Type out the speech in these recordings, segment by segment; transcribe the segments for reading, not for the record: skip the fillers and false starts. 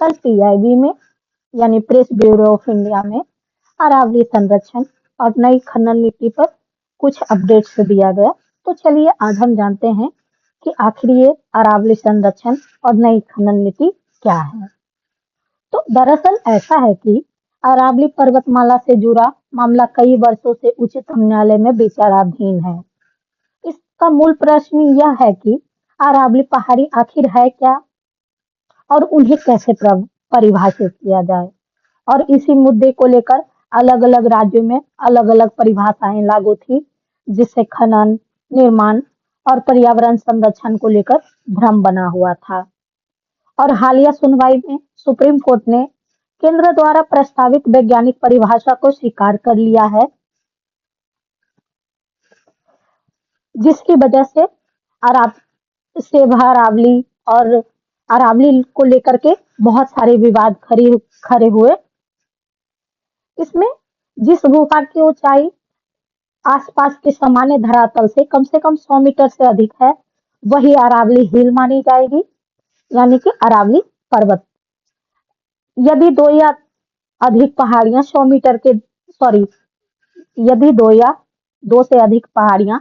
कल पीआईबी में यानी प्रेस ब्यूरो ऑफ इंडिया में अरावली संरक्षण और नई खनन नीति पर कुछ अपडेट्स दिया गया। तो चलिए आज हम जानते हैं कि आखिर ये अरावली संरक्षण और नई खनन नीति क्या है। तो दरअसल ऐसा है कि अरावली पर्वतमाला से जुड़ा मामला कई वर्षों से उच्चतम न्यायालय में विचाराधीन है। इसका मूल प्रश्न यह है कि अरावली पहाड़ी आखिर है क्या और उन्हें कैसे परिभाषित किया जाए। और इसी मुद्दे को लेकर अलग-अलग राज्यों में अलग-अलग परिभाषाएं लागू थी, जिससे खनन, निर्माण और पर्यावरण संरक्षण को लेकर भ्रम बना हुआ था। और हालिया सुनवाई में सुप्रीम कोर्ट ने केंद्र द्वारा प्रस्तावित वैज्ञानिक परिभाषा को स्वीकार कर लिया है, जिसकी वजह से अरावली और अरावली को लेकर के बहुत सारे विवाद खड़े हुए। इसमें जिस गुफा की ऊंचाई आसपास के सामान्य धरातल से कम 100 मीटर से अधिक है, वही अरावली हिल मानी जाएगी, यानी कि अरावली पर्वत। यदि दो या अधिक पहाड़ियां 100 मीटर के यदि दो से अधिक पहाड़ियां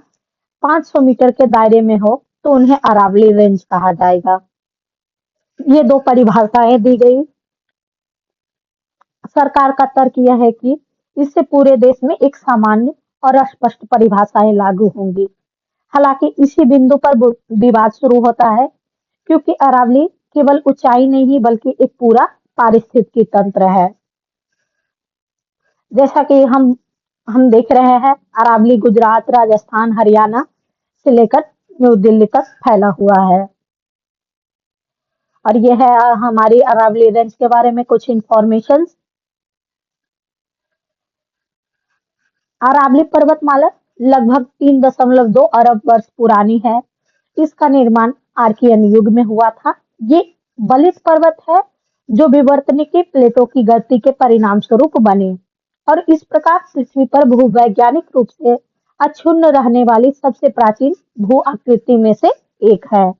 500 मीटर के दायरे में हो तो उन्हें अरावली रेंज कहा जाएगा। ये दो परिभाषाएं दी गई। सरकार का तर्क यह है कि इससे पूरे देश में एक सामान्य और स्पष्ट परिभाषाएं लागू होंगी। हालांकि इसी बिंदु पर विवाद शुरू होता है, क्योंकि अरावली केवल ऊंचाई नहीं बल्कि एक पूरा पारिस्थितिकी तंत्र है। जैसा कि हम देख रहे हैं, अरावली गुजरात, राजस्थान, हरियाणा से लेकर न्यू दिल्ली तक फैला हुआ है। और यह है हमारी अरावली रेंज के बारे में कुछ इंफॉर्मेशन। अरावली पर्वतमाला लगभग 3.2 अरब वर्ष पुरानी है। इसका निर्माण आर्कियन युग में हुआ था। ये बलित पर्वत है जो विवर्तनिकी प्लेटों की गति के परिणाम स्वरूप बने और इस प्रकार पृथ्वी पर भूवैज्ञानिक रूप से अक्षुण्ण रहने वाली सबसे प्राचीन भू आकृति में से एक है।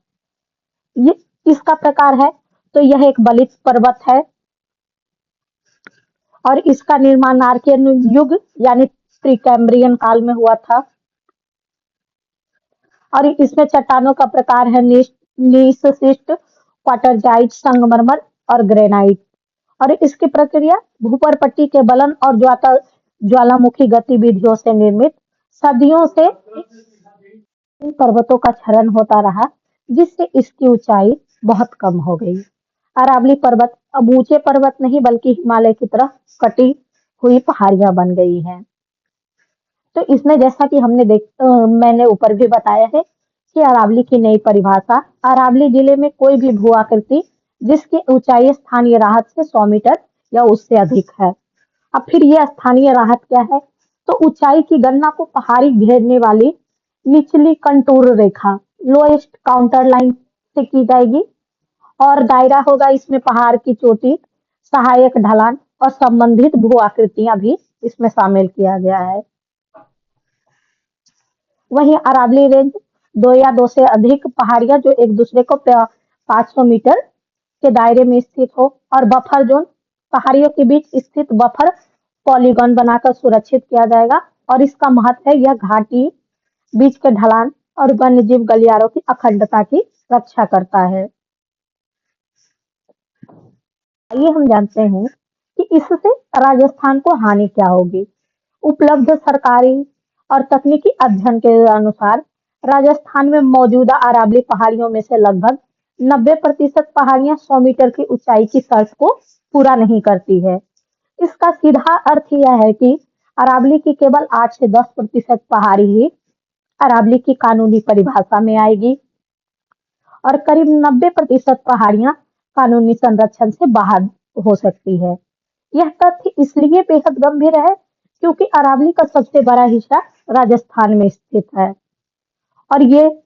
ये इसका प्रकार है तो यह एक बलित पर्वत है और इसका निर्माण आर्कियन युग यानी प्रीकैम्ब्रियन काल में हुआ था। और इसमें चट्टानों का प्रकार है नीसशिस्ट, क्वार्टरजाइट, संगमरमर और ग्रेनाइट। और इसकी प्रक्रिया भूपर्पट्टी के बलन और ज्वालामुखी गतिविधियों से निर्मित। सदियों से इन पर्वतों का क्षरण होता रहा, जिससे इसकी ऊंचाई बहुत कम हो गई। अरावली पर्वत अब ऊंचे पर्वत नहीं बल्कि हिमालय की तरह कटी हुई पहाड़ियां बन गई हैं। तो इसमें जैसा कि मैंने ऊपर भी बताया है कि अरावली की नई परिभाषा, अरावली जिले में कोई भी भू आकृति जिसकी ऊंचाई स्थानीय राहत से 100 मीटर या उससे अधिक है। अब फिर यह स्थानीय राहत क्या है? तो ऊंचाई की गणना को पहाड़ी घेरने वाली निचली कंटूर रेखा, लोएस्ट काउंटर लाइन से की जाएगी और दायरा होगा इसमें पहाड़ की चोटी, सहायक ढलान और संबंधित भू आकृतियां भी इसमें शामिल किया गया है। वहीं अरावली रेंज दो या दो से अधिक पहाड़ियां जो एक दूसरे को 500 मीटर के दायरे में स्थित हो और बफर जोन, पहाड़ियों के बीच स्थित बफर पॉलीगॉन बनाकर सुरक्षित किया जाएगा। और इसका महत्व है, यह घाटी, बीच के ढलान और वन्यजीव गलियारों की अखंडता की रक्षा करता है। आइए हम जानते हैं कि इससे राजस्थान को हानि क्या होगी। उपलब्ध सरकारी और तकनीकी अध्ययन के अनुसार राजस्थान में मौजूदा अरावली पहाड़ियों में से लगभग 90% पहाड़ियां 100 मीटर की ऊंचाई की शर्त को पूरा नहीं करती है। इसका सीधा अर्थ यह है कि अरावली की केवल 8 से 10% पहाड़ी ही अरावली की कानूनी परिभाषा में आएगी और करीब 90% पहाड़ियां कानूनी संरक्षण से बाहर हो सकती है। यह तथ्य इसलिए बेहद गंभीर है क्योंकि अरावली का सबसे बड़ा हिस्सा राजस्थान में स्थित है और ये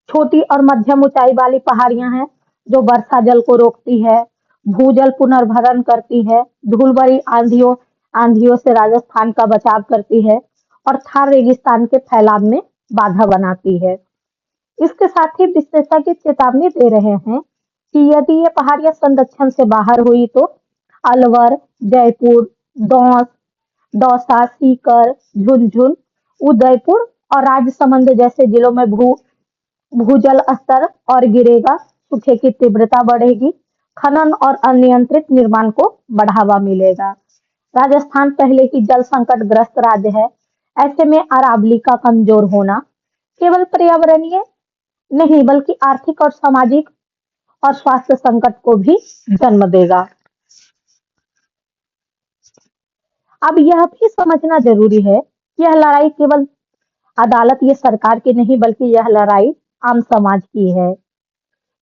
छोटी और मध्यम ऊंचाई वाली पहाड़ियां हैं जो वर्षा जल को रोकती है, भूजल पुनर्भरण करती है, धूल भरी आंधियों से राजस्थान का बचाव करती है और थार रेगिस्तान के फैलाव में बाधा बनाती है। इसके साथ ही विशेषज्ञ चेतावनी दे रहे हैं कि यदि ये पहाड़ियां संरक्षण से बाहर हुई तो अलवर, जयपुर, दौंस, दौसा, सीकर, झुंझुनू, उदयपुर और राजसमंद जैसे जिलों में भूजल स्तर और गिरेगा, सूखे की तीव्रता बढ़ेगी, खनन और अनियंत्रित निर्माण को बढ़ावा मिलेगा। राजस्थान पहले ही जल संकट ग्रस्त राज्य है। ऐसे में अरावली का कमजोर होना केवल पर्यावरणीय नहीं बल्कि आर्थिक और सामाजिक और स्वास्थ्य संकट को भी जन्म देगा। अब यह भी समझना जरूरी है कि यह लड़ाई केवल अदालत या सरकार की नहीं बल्कि यह लड़ाई आम समाज की है।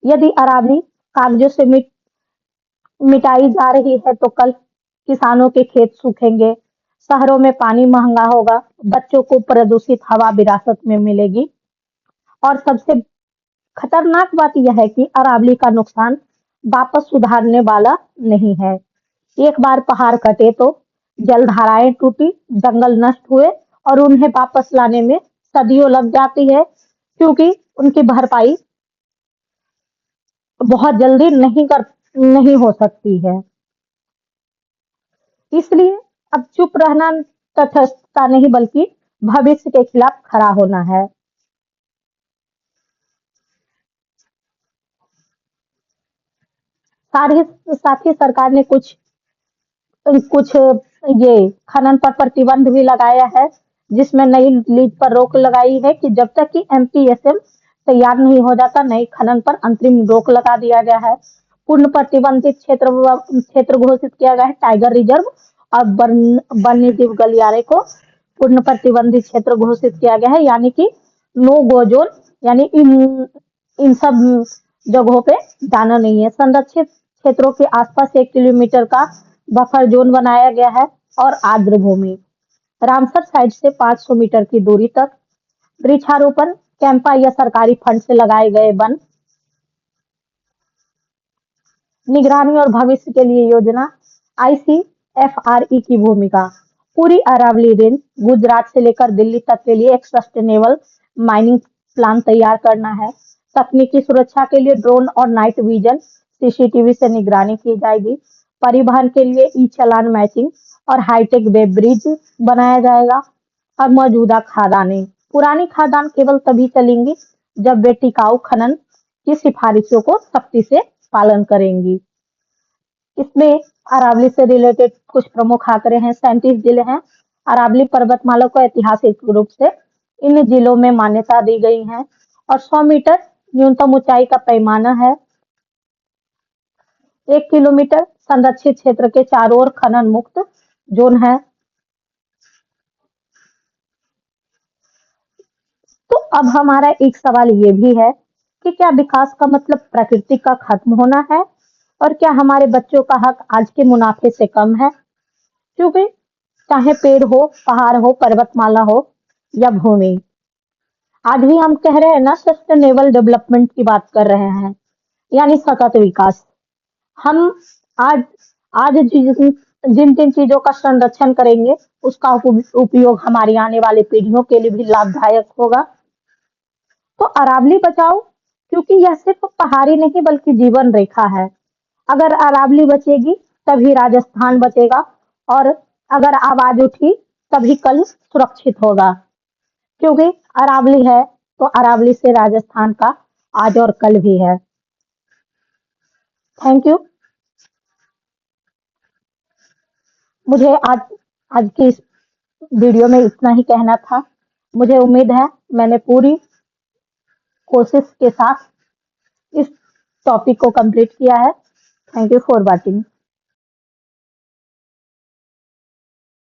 यदि अरावली कागजों से मिटाई जा रही है तो कल किसानों के खेत सूखेंगे, शहरों में पानी महंगा होगा, बच्चों को प्रदूषित हवा विरासत में मिलेगी और सबसे खतरनाक बात यह है कि अरावली का नुकसान वापस सुधारने वाला नहीं है। एक बार पहाड़ कटे तो जलधाराएं टूटी, जंगल नष्ट हुए और उन्हें वापस लाने में सदियों लग जाती है क्योंकि उनकी भरपाई बहुत जल्दी नहीं हो सकती है। इसलिए अब चुप रहना तटस्थता नहीं बल्कि भविष्य के खिलाफ खड़ा होना है। साथ ही सरकार ने कुछ कुछ ये खनन पर प्रतिबंध भी लगाया है, जिसमें नई लीज पर रोक लगाई है कि जब तक कि एमपीएसएम तैयार नहीं हो जाता नई खनन पर अंतरिम रोक लगा दिया गया है। पूर्ण प्रतिबंधित क्षेत्र घोषित किया गया है। टाइगर रिजर्व और वन्य जीव गलियारे को पूर्ण प्रतिबंधित क्षेत्र घोषित किया गया है, यानी कि नो गो जोन, यानी इन इन सब जगहों पे जाना नहीं है। संरक्षित क्षेत्रों के आसपास 1 किलोमीटर का बफर जोन बनाया गया है और आर्द्र भूमि रामसर साइट से 500 मीटर की दूरी तक वृक्षारोपण कैंपा या सरकारी फंड से लगाए गए वन निगरानी और भविष्य के लिए योजना आईसीएफआरई की भूमिका पूरी अरावली रेंज गुजरात से लेकर दिल्ली तक के लिए एक सस्टेनेबल माइनिंग प्लान तैयार करना है। तकनीकी सुरक्षा के लिए ड्रोन और नाइट विजन सीसीटीवी से निगरानी की जाएगी। परिवहन के लिए ई चालान मैचिंग और हाईटेक वेब ब्रिज बनाया जाएगा। और मौजूदा खादानें पुरानी खादान केवल तभी चलेंगी जब वे टिकाऊ खनन की सिफारिशों को सख्ती से पालन करेंगी। इसमें अरावली से रिलेटेड कुछ प्रमुख आंकड़े हैं। 37 जिले हैं। अरावली पर्वतमाला को ऐतिहासिक रूप से इन जिलों में मान्यता दी गई है और 100 मीटर न्यूनतम ऊंचाई का पैमाना है। 1 किलोमीटर संरक्षित क्षेत्र के चारों ओर खनन मुक्त जोन है। तो अब हमारा एक सवाल ये भी है कि क्या विकास का मतलब प्रकृति का खत्म होना है और क्या हमारे बच्चों का हक आज के मुनाफे से कम है? क्योंकि चाहे पेड़ हो, पहाड़ हो, पर्वतमाला हो या भूमि, आज भी हम कह रहे हैं ना सस्टेनेबल डेवलपमेंट की बात कर रहे हैं, यानी सतत विकास। हम आज आज जिन जिन जिन चीजों का संरक्षण करेंगे उसका उपयोग हमारी आने वाली पीढ़ियों के लिए भी लाभदायक होगा। तो अरावली बचाओ क्योंकि यह सिर्फ पहाड़ी नहीं बल्कि जीवन रेखा है। अगर अरावली बचेगी तभी राजस्थान बचेगा और अगर आवाज उठी तभी कल सुरक्षित होगा। क्योंकि अरावली है तो अरावली से राजस्थान का आज और कल भी है। Thank you. मुझे आज की इस वीडियो में इतना ही कहना था। मुझे उम्मीद है मैंने पूरी कोशिश के साथ इस टॉपिक को कंप्लीट किया है। Thank you for watching.